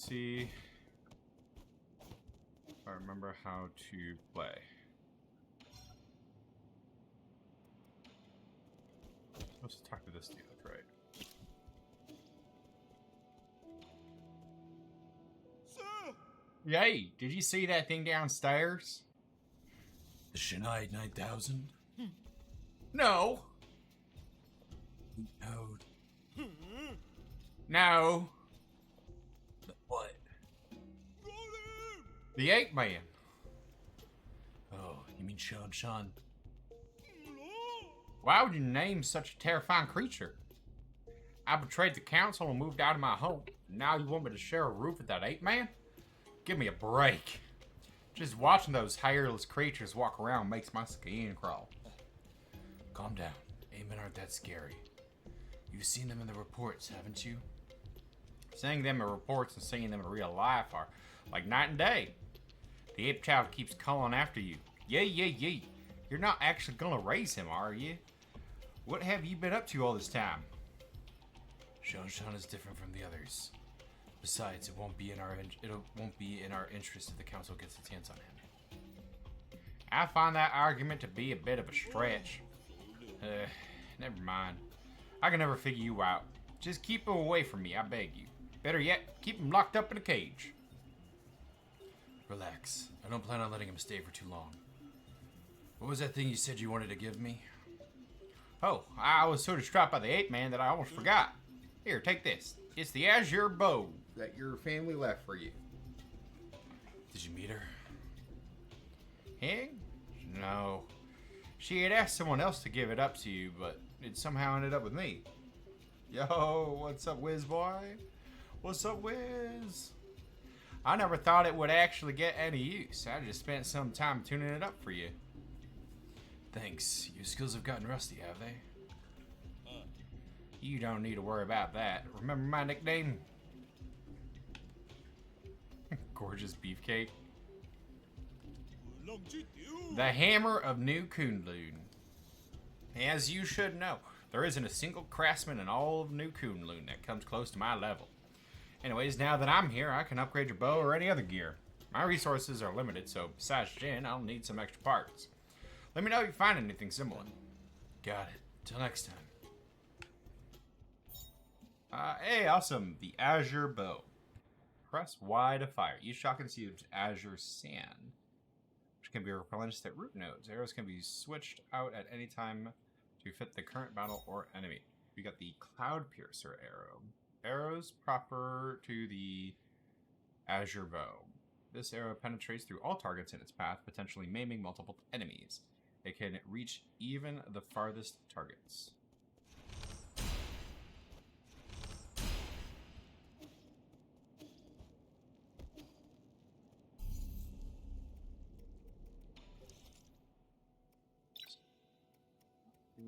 See if I remember how to play. I'm supposed to talk to this dude, that's right. Sir! Yay! Did you see that thing downstairs? The Shinai 9000? No! No. No! What? Got him! The Ape Man! Oh, you mean Shan? Why would you name such a terrifying creature? I betrayed the council and moved out of my home. Now you want me to share a roof with that ape man? Give me a break. Just watching those hairless creatures walk around makes my skin crawl. Calm down. Ape men aren't that scary. You've seen them in the reports, haven't you? Seeing them in reports and seeing them in real life are like night and day. The ape child keeps calling after you. Yee. You're not actually gonna raise him, are you? What have you been up to all this time? Shan is different from the others. Besides, it won't be in our interest if the council gets its hands on him. I find that argument to be a bit of a stretch. Never mind. I can never figure you out. Just keep him away from me, I beg you. Better yet, keep him locked up in a cage. Relax. I don't plan on letting him stay for too long. What was that thing you said you wanted to give me? Oh, I was so distraught by the ape man that I almost forgot. Here, take this. It's the azure bow that your family left for you. Did you meet her? Hing? No. She had asked someone else to give it up to you, but it somehow ended up with me. Yo, what's up, Wiz boy? What's up, Wiz? I never thought it would actually get any use. I just spent some time tuning it up for you. Thanks. Your skills have gotten rusty, have they? You don't need to worry about that. Remember my nickname? Gorgeous beefcake. The Hammer of New Kunlun. As you should know, there isn't a single craftsman in all of New Kunlun that comes close to my level. Anyways, now that I'm here, I can upgrade your bow or any other gear. My resources are limited, so besides Jin, I'll need some extra parts. Let me know if you find anything similar. Got it. Till next time. Hey, awesome. The Azure Bow. Press Y to fire. Each shot consumes Azure Sand, which can be replenished at root nodes. Arrows can be switched out at any time to fit the current battle or enemy. We got the Cloud Piercer arrow. Arrows proper to the Azure Bow. This arrow penetrates through all targets in its path, potentially maiming multiple enemies. It can reach even the farthest targets.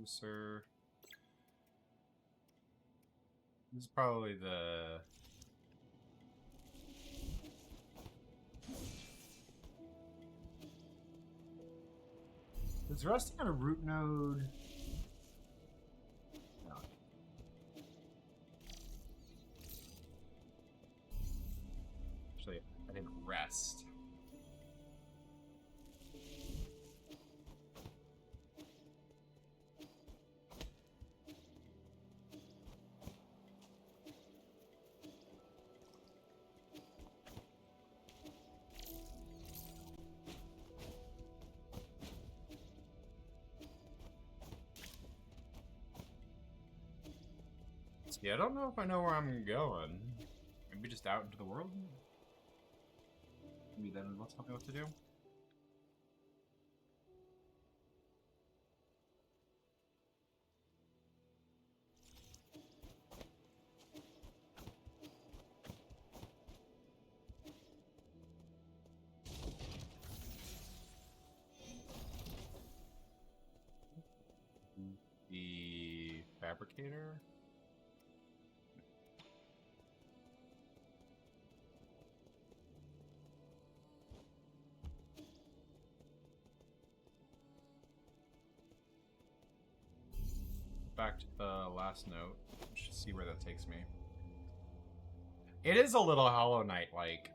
Sir. This is probably the... Is resting on a root node? No. Actually, I didn't rest. Yeah, I don't know if I know where I'm going. Maybe just out into the world? Maybe then will tell me what to do. The fabricator? Back to the last note. Let's see where that takes me. It is a little Hollow Knight like.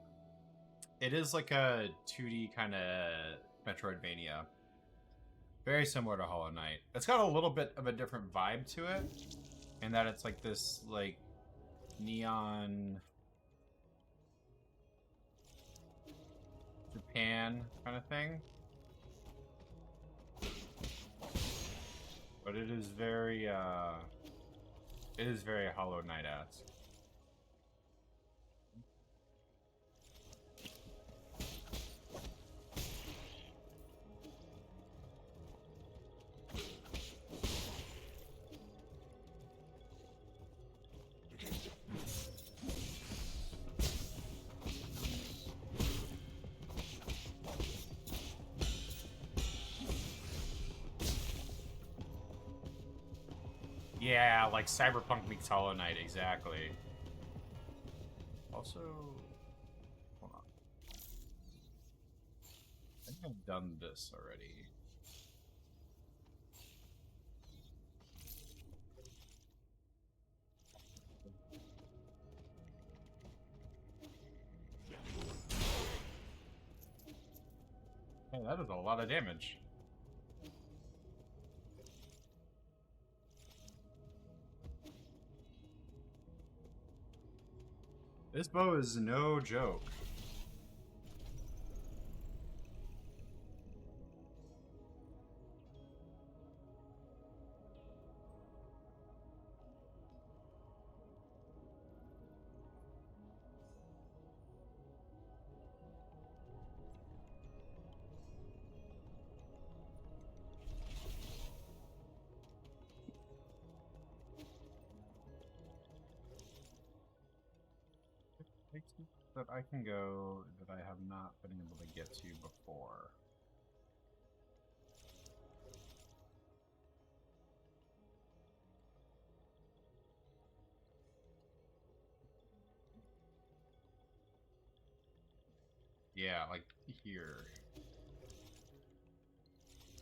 It is like a 2D kind of Metroidvania. Very similar to Hollow Knight. It's got a little bit of a different vibe to it, in that it's like this like neon Japan kind of thing. But it is very Hollow Knight-esque. Yeah, like Cyberpunk meets Hollow Knight, exactly. Also, hold on. I think I've done this already. Hey, that is a lot of damage. This bow is no joke. That I can go that I have not been able to get to before. Yeah, like here.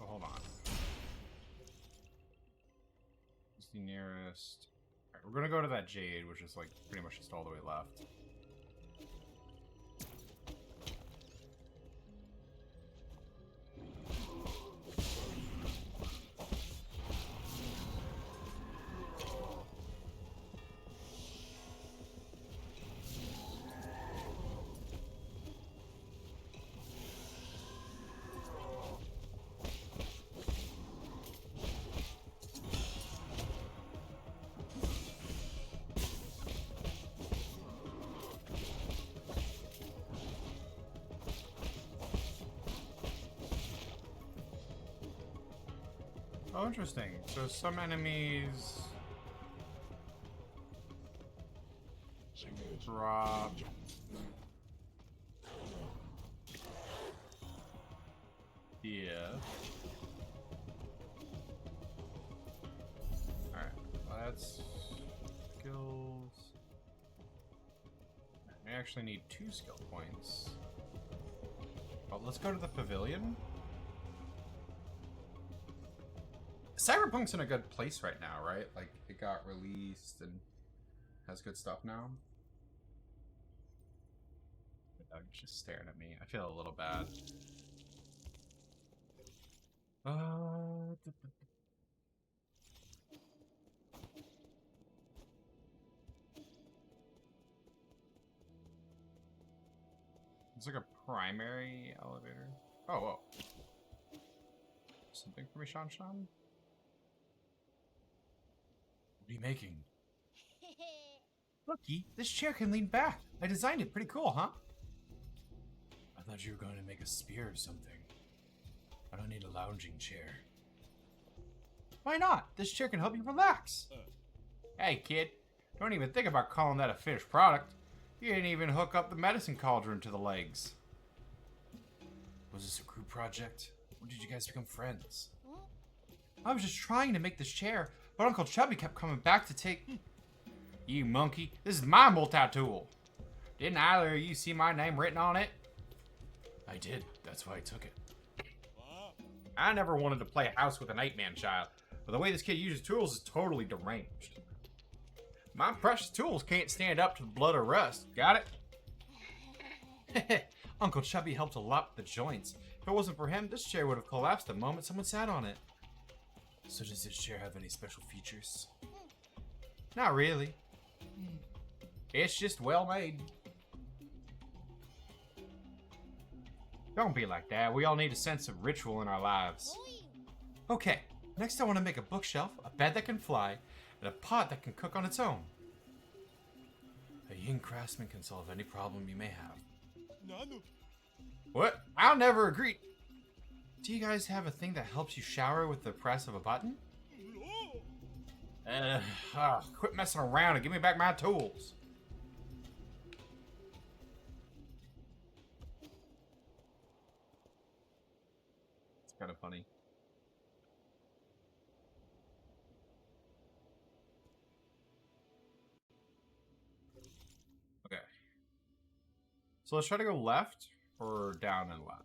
Oh, hold on. It's the nearest. Alright, we're gonna go to that Jade, which is like pretty much just all the way left. Oh, interesting. So some enemies drop Alright, let's skills. We actually need 2 skill points. Well, let's go to the pavilion. Cyberpunk's in a good place right now, right? Like, it got released and has good stuff now. The dog's just staring at me. I feel a little bad. It's like a primary elevator. Oh, whoa. Something for me, Shan Shan? What are you making? Looky, this chair can lean back. I designed it pretty cool, huh? I thought you were going to make a spear or something. I don't need a lounging chair. Why not? This chair can help you relax. Hey, kid. Don't even think about calling that a finished product. You didn't even hook up the medicine cauldron to the legs. Was this a group project? When did you guys become friends? I was just trying to make this chair, but Uncle Chubby kept coming back to take... You monkey, this is my multi-tool. Didn't either of you see my name written on it? I did. That's why I took it. I never wanted to play house with a Nightman child, but the way this kid uses tools is totally deranged. My precious tools can't stand up to the blood or rust. Got it? Uncle Chubby helped a lot with the joints. If it wasn't for him, this chair would have collapsed the moment someone sat on it. So does this chair have any special features? Not really. It's just well made. Don't be like that. We all need a sense of ritual in our lives. Okay, next I want to make a bookshelf, a bed that can fly, and a pot that can cook on its own. A young craftsman can solve any problem you may have. Nano. What? I'll never agree. Do you guys have a thing that helps you shower with the press of a button? No. Quit messing around and give me back my tools. It's kind of funny. Okay. So let's try to go left or down and left.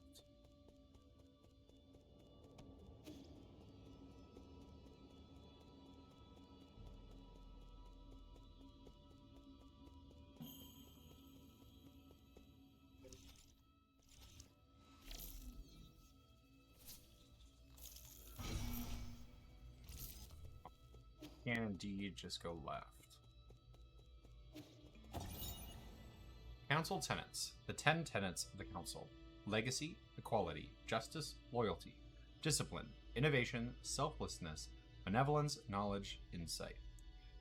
Can indeed just go left. Council tenets. The 10 tenets of the council. Legacy, equality, justice, loyalty, discipline, innovation, selflessness, benevolence, knowledge, insight.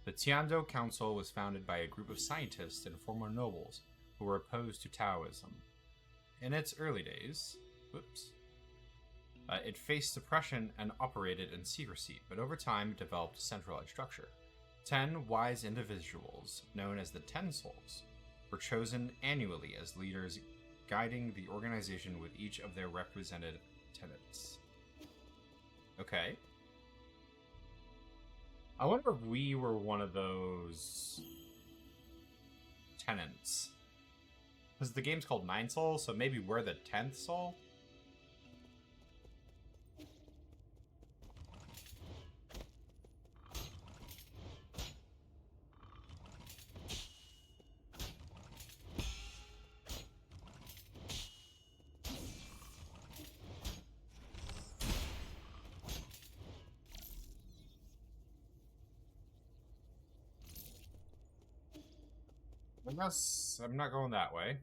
The Tiando Council was founded by a group of scientists and former nobles who were opposed to Taoism. In its early days, it faced suppression and operated in secrecy, but over time it developed a centralized structure. 10 wise individuals, known as the 10 Souls, were chosen annually as leaders, guiding the organization with each of their represented tenets. Okay. I wonder if we were one of those tenants. Because the game's called 9 Souls, so maybe we're the 10th soul? I guess I'm not going that way.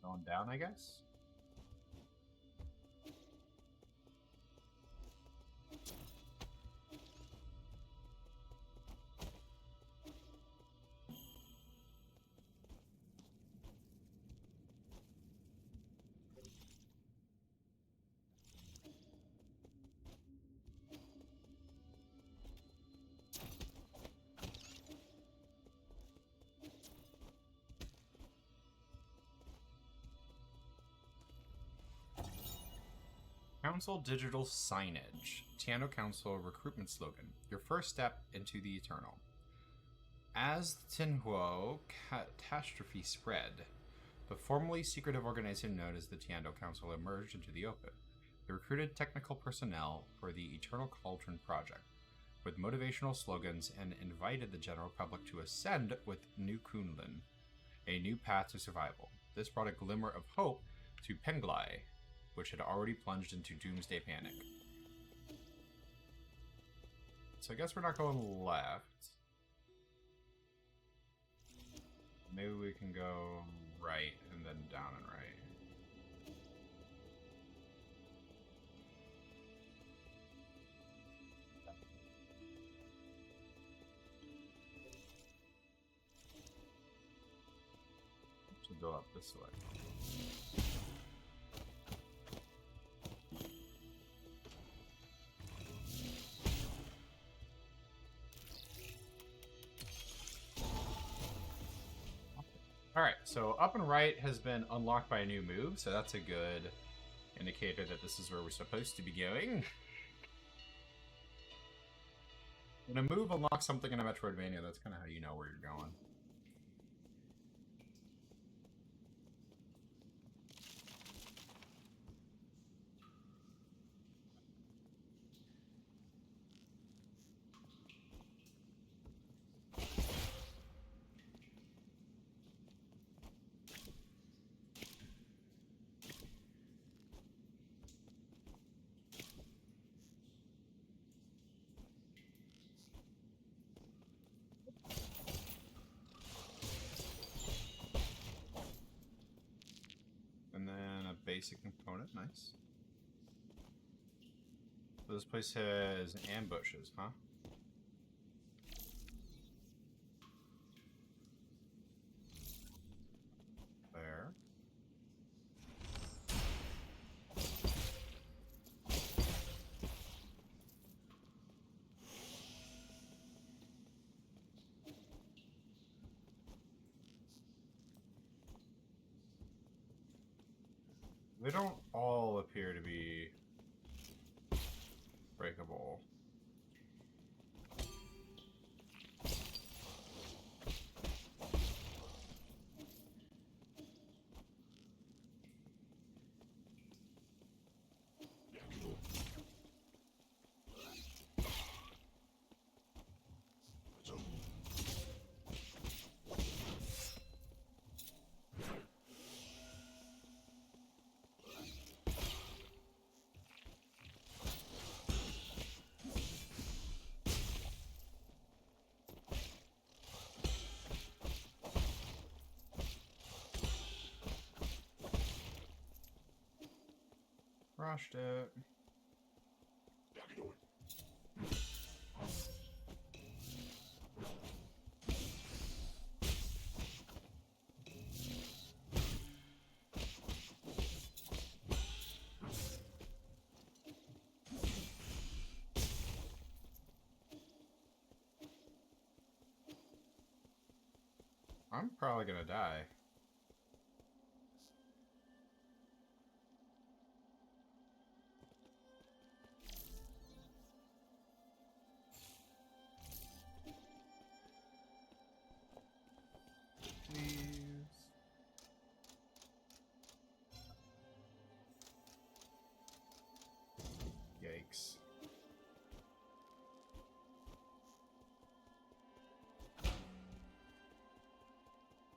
Going down, I guess? Council digital signage. Tiando Council recruitment slogan. Your first step into the eternal. As the Tinhuo catastrophe spread, the formerly secretive organization known as the Tiando Council emerged into the open. They recruited technical personnel for the Eternal Cauldron project with motivational slogans and invited the general public to ascend with New Kunlun, a new path to survival. This brought a glimmer of hope to Penglai, which had already plunged into doomsday panic. So I guess we're not going left. Maybe we can go right and then down and right. Should go up this way. Alright, so up and right has been unlocked by a new move, so that's a good indicator that this is where we're supposed to be going. When a move unlocks something in a Metroidvania, that's kind of how you know where you're going. basic component. Nice. So this place has ambushes, huh? There. They don't all appear to be breakable. Rushed it. I'm probably gonna die. Please. Yikes.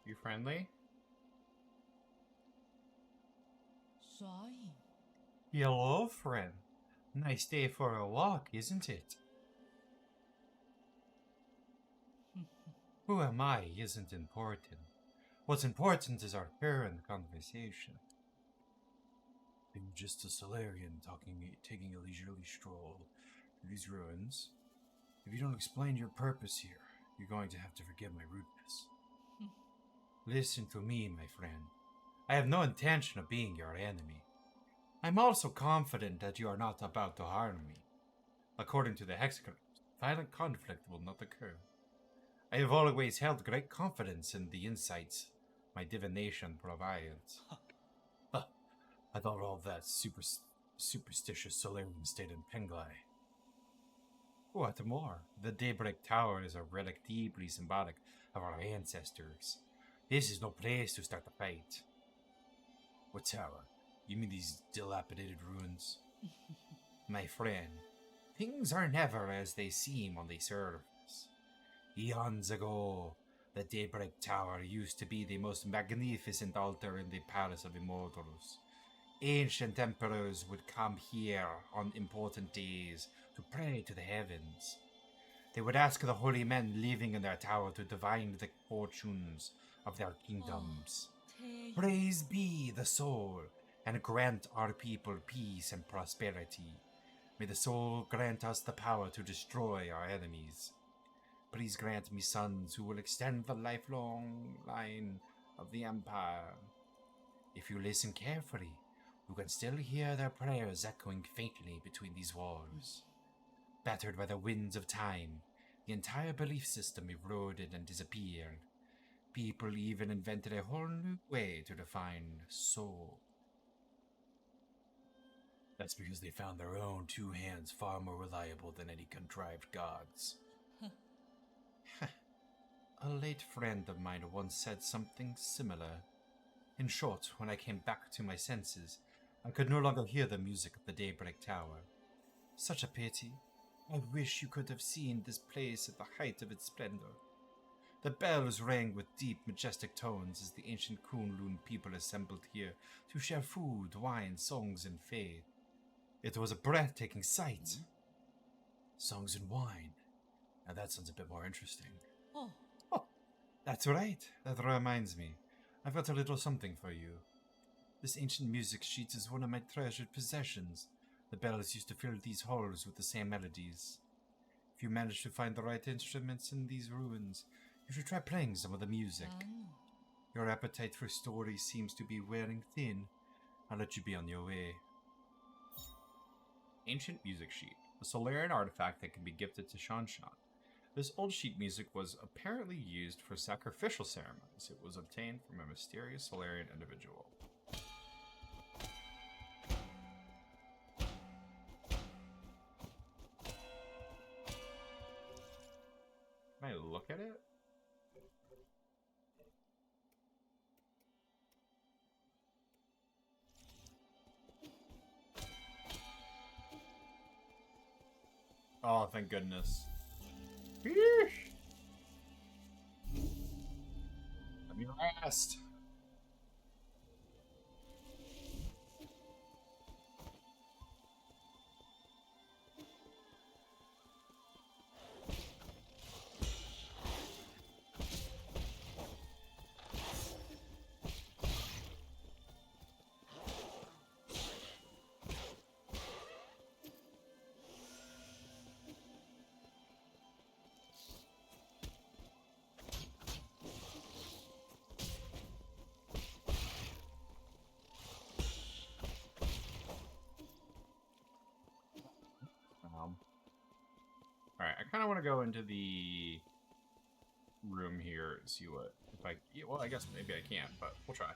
You friendly? Sorry. Hello, friend. Nice day for a walk, isn't it? Who am I isn't important. What's important is our current conversation. I'm just a Solarian taking a leisurely stroll through these ruins. If you don't explain your purpose here, you're going to have to forgive my rudeness. Listen to me, my friend. I have no intention of being your enemy. I'm also confident that you are not about to harm me. According to the Hexagram, violent conflict will not occur. I have always held great confidence in the insights my divination provides. I thought all that superstitious Solarian stayed in Penglai. What more? The Daybreak Tower is a relic deeply symbolic of our ancestors. This is no place to start a fight. What tower? You mean these dilapidated ruins? My friend, things are never as they seem on the surface. Eons ago, the Daybreak Tower used to be the most magnificent altar in the Palace of Immortals. Ancient emperors would come here on important days to pray to the heavens. They would ask the holy men living in their tower to divine the fortunes of their kingdoms. Praise be the soul, and grant our people peace and prosperity. May the soul grant us the power to destroy our enemies. Please grant me sons who will extend the lifelong line of the Empire. If you listen carefully, you can still hear their prayers echoing faintly between these walls. Battered by the winds of time, the entire belief system eroded and disappeared. People even invented a whole new way to define soul. That's because they found their own two hands far more reliable than any contrived gods. A late friend of mine once said something similar. In short, when I came back to my senses, I could no longer hear the music of the Daybreak Tower. Such a pity. I wish you could have seen this place at the height of its splendor. The bells rang with deep, majestic tones as the ancient Kunlun people assembled here to share food, wine, songs, and faith. It was a breathtaking sight. Songs and wine. Now that sounds a bit more interesting. Oh, That's right. That reminds me. I've got a little something for you. This ancient music sheet is one of my treasured possessions. The bells used to fill these halls with the same melodies. If you manage to find the right instruments in these ruins, you should try playing some of the music. Your appetite for stories seems to be wearing thin. I'll let you be on your way. Ancient music sheet. A Solarian artifact that can be gifted to Shanshan. This old sheet music was apparently used for sacrificial ceremonies. It was obtained from a mysterious Solarian individual. Can I look at it? Oh, thank goodness. Yeesh. Let me rest. Alright, I kind of want to go into the room here and see what, if I, yeah, well, I guess maybe I can't, but we'll try.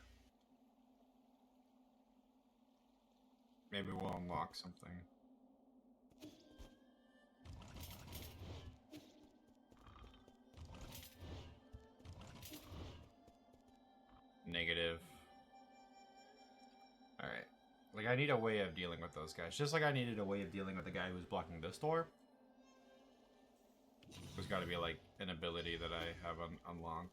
Maybe we'll unlock something. Negative. Alright. Like, I need a way of dealing with those guys. Just like I needed a way of dealing with the guy who was blocking this door. There's got to be, like, an ability that I have unlocked.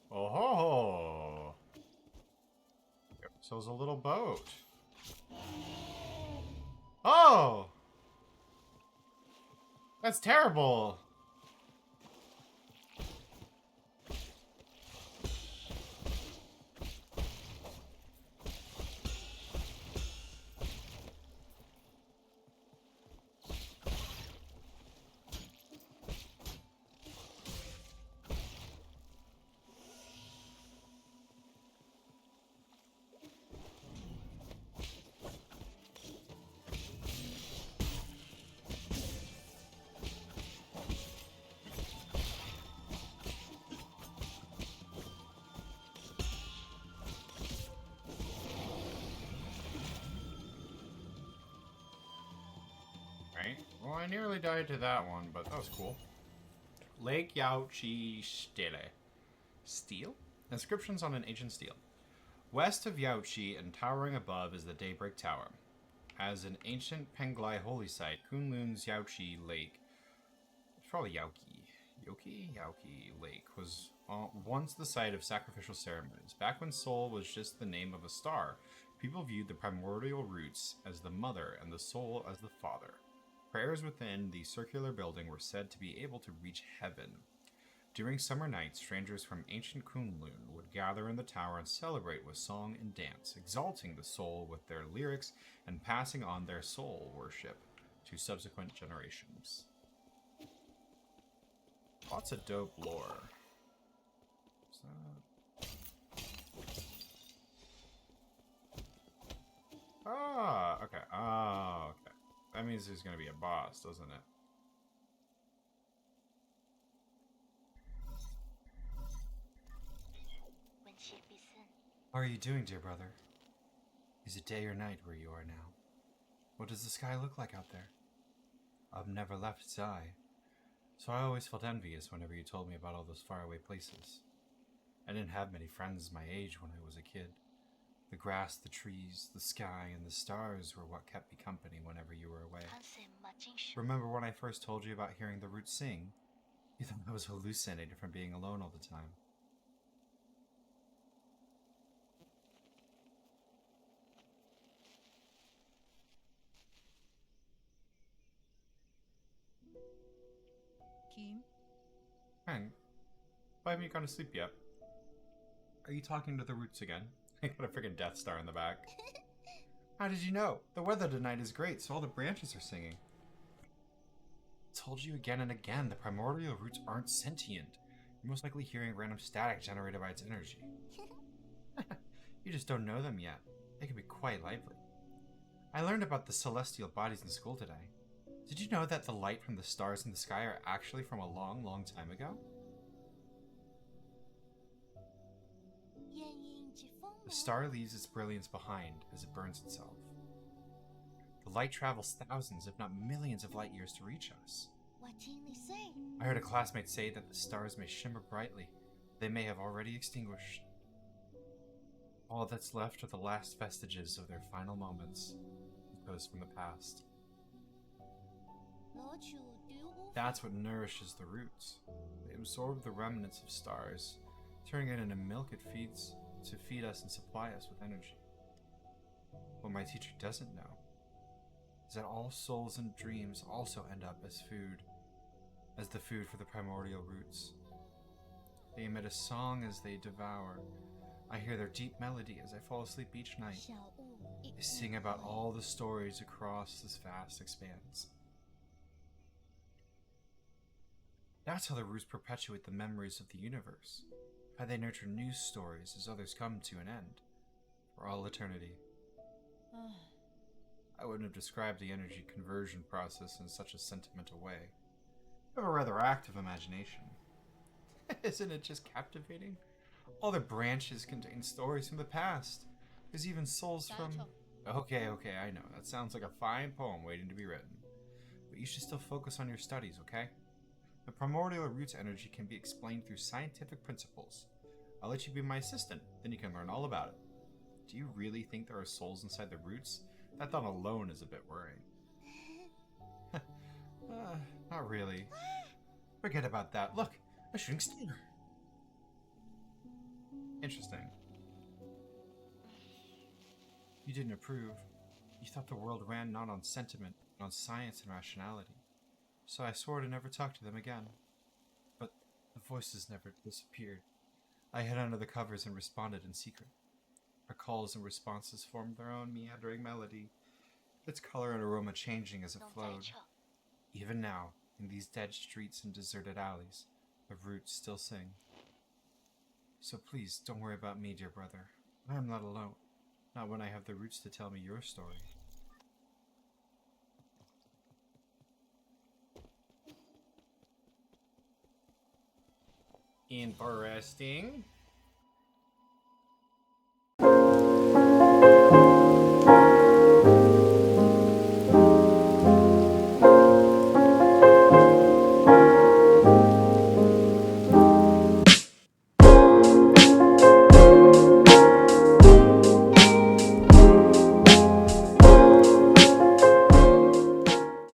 Oh ho ho! So it's a little boat. Oh! That's terrible! Well, I nearly died to that one, but that was cool. Lake Yaochi Stele. Steel? Inscriptions on an ancient stele. West of Yaochi and towering above is the Daybreak Tower. As an ancient Penglai holy site, Kunlun's Yaochi Lake, it's probably Yaoki Lake, was once the site of sacrificial ceremonies. Back when Sol was just the name of a star, people viewed the primordial roots as the mother and the soul as the father. Prayers within the circular building were said to be able to reach heaven. During summer nights, strangers from ancient Kunlun would gather in the tower and celebrate with song and dance, exalting the soul with their lyrics and passing on their soul worship to subsequent generations. Lots of dope lore. Ah, okay. Ah, okay. That means there's gonna be a boss, doesn't it? When she'd be How are you doing, dear brother? Is it day or night where you are now? What does the sky look like out there? I've never left Zai, so I always felt envious whenever you told me about all those faraway places. I didn't have many friends my age when I was a kid. The grass, the trees, the sky, and the stars were what kept me company whenever you were away. Remember when I first told you about hearing the roots sing? You thought I was hallucinating from being alone all the time. Kim? Hang. Why haven't you gone to sleep yet? Are you talking to the roots again? I got a freaking Death Star in the back. How did you know? The weather tonight is great, so all the branches are singing. I told you again and again, the primordial roots aren't sentient. You're most likely hearing random static generated by its energy. You just don't know them yet. They can be quite lively. I learned about the celestial bodies in school today. Did you know that the light from the stars in the sky are actually from a long, long time ago? The star leaves its brilliance behind as it burns itself. The light travels thousands, if not millions of light years to reach us. What did they say? I heard a classmate say that the stars may shimmer brightly. They may have already extinguished. All that's left are the last vestiges of their final moments, echoes from the past. That's what nourishes the roots. They absorb the remnants of stars, turning it into milk it feeds to feed us and supply us with energy. What my teacher doesn't know is that all souls and dreams also end up as food, as the food for the primordial roots. They emit a song as they devour. I hear their deep melody as I fall asleep each night. They sing about all the stories across this vast expanse. That's how the roots perpetuate the memories of the universe. How they nurture new stories as others come to an end, for all eternity. I wouldn't have described the energy conversion process in such a sentimental way. You have a rather active imagination. Isn't it just captivating? All the branches contain stories from the past. There's even souls from... Okay, I know. That sounds like a fine poem waiting to be written. But you should still focus on your studies, okay? The primordial roots energy can be explained through scientific principles. I'll let you be my assistant, then you can learn all about it. Do you really think there are souls inside the roots? That thought alone is a bit worrying. Not really. Forget about that. Look, a shooting star. Interesting. You didn't approve. You thought the world ran not on sentiment, but on science and rationality. So I swore to never talk to them again. But the voices never disappeared. I hid under the covers and responded in secret. Our calls and responses formed their own meandering melody, its color and aroma changing as it flowed. Even now, in these dead streets and deserted alleys, the roots still sing. So please, don't worry about me, dear brother. I am not alone. Not when I have the roots to tell me your story. Interesting.